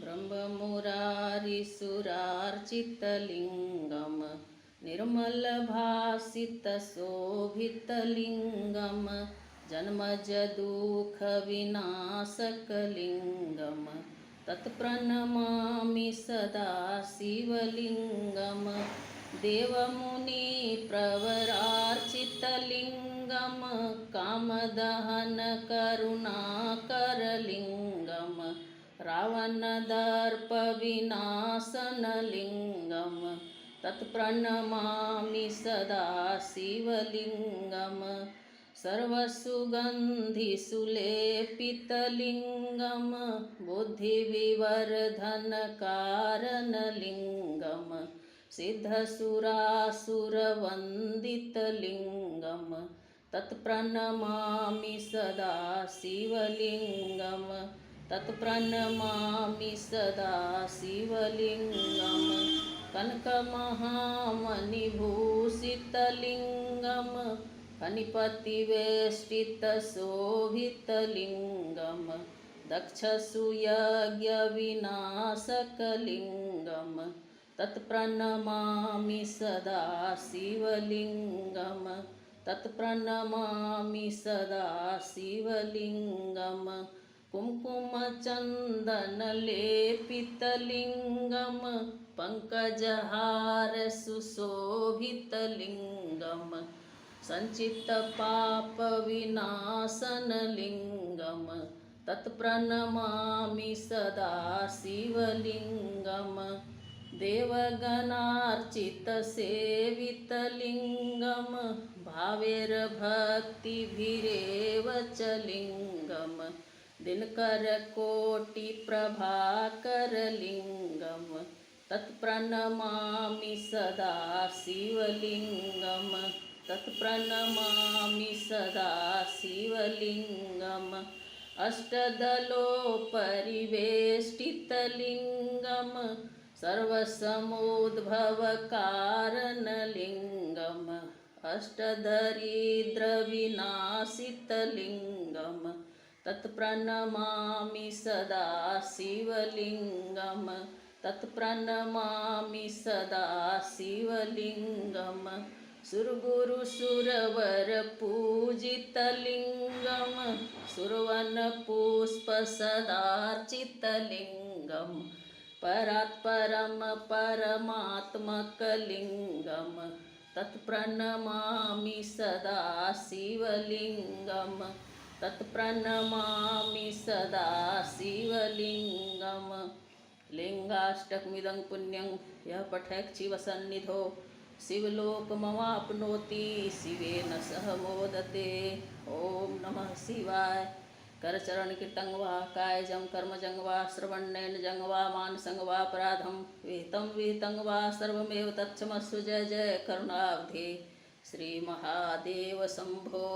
ब्रह्ममुरारिसुरार्चितलिङ्गं निर्मलभासितशोभितलिङ्गं जन्मजदुःखविनाशकलिङ्गं तत्प्रणमामि सदा शिवलिङ्गं देवमुनिप्रवरार्चितलिङ्गं कामदहनकरुणाकरलिङ्गं रावणदर्पविनाशनलिङ्गं तत्प्रणमामि सदा शिवलिङ्गं सर्वसुगन्धिसुलेपितलिङ्गं बुद्धिविवर्धनकारणलिङ्गं सिद्धसुरासुरवन्दितलिङ्गं तत्प्रणमामि सदा शिवलिङ्गं तत्प्रणमामि सदा शिवलिङ्गं कनकमहामणिभूषितलिङ्गं फणिपतिवेष्टितशोभितलिङ्गं दक्षसूयज्ञविनाशकलिङ्गं तत्प्रणमामि सदा शिवलिङ्गं तत्प्रणमामि सदा शिवलिङ्गं कुङ्कुमचन्दनलेपितलिङ्गं पङ्कजहारसुशोभितलिङ्गं सञ्चितपापविनाशनलिङ्गं तत्प्रणमामि सदा शिवलिङ्गं देवगणार्चितसेवितलिङ्गं भावैर्भक्तिभिरेव च लिङ्गं दिनकरकोटिप्रभाकरलिङ्गं तत्प्रणमामि सदा शिवलिङ्गं तत्प्रणमामि सदा शिवलिङ्गम् अष्टदलोपरिवेष्टितलिङ्गं सर्वसमुद्भवकारणलिङ्गं अष्टदरिद्रविनाशितलिङ्गं तत्प्रणमामि सदा शिवलिङ्गं तत्प्रणमामि सदा शिवलिङ्गं सुरगुरुसुरवरपूजितलिङ्गं सुरवनपुष्पसदार्चितलिङ्गं परात्परं परमात्मकलिङ्गं तत्प्रणमामि सदा शिवलिङ्गं तत्प्रणमामि सदा शिवलिङ्गं लिङ्गाष्टकमिदं पुण्यं यः पठेत् शिवसन्निधौ शिवलोकमवाप्नोति शिवेन सह मोदते। ओम नमः शिवाय। करचरणकीर्तं वा कायजं कर्मजं वा श्रवणेनजं वा मानसं वा अपराधं विहितं वा सर्वमेव तत्क्षमस्व। जय जय करुणाब्धे श्री महादेव शंभो।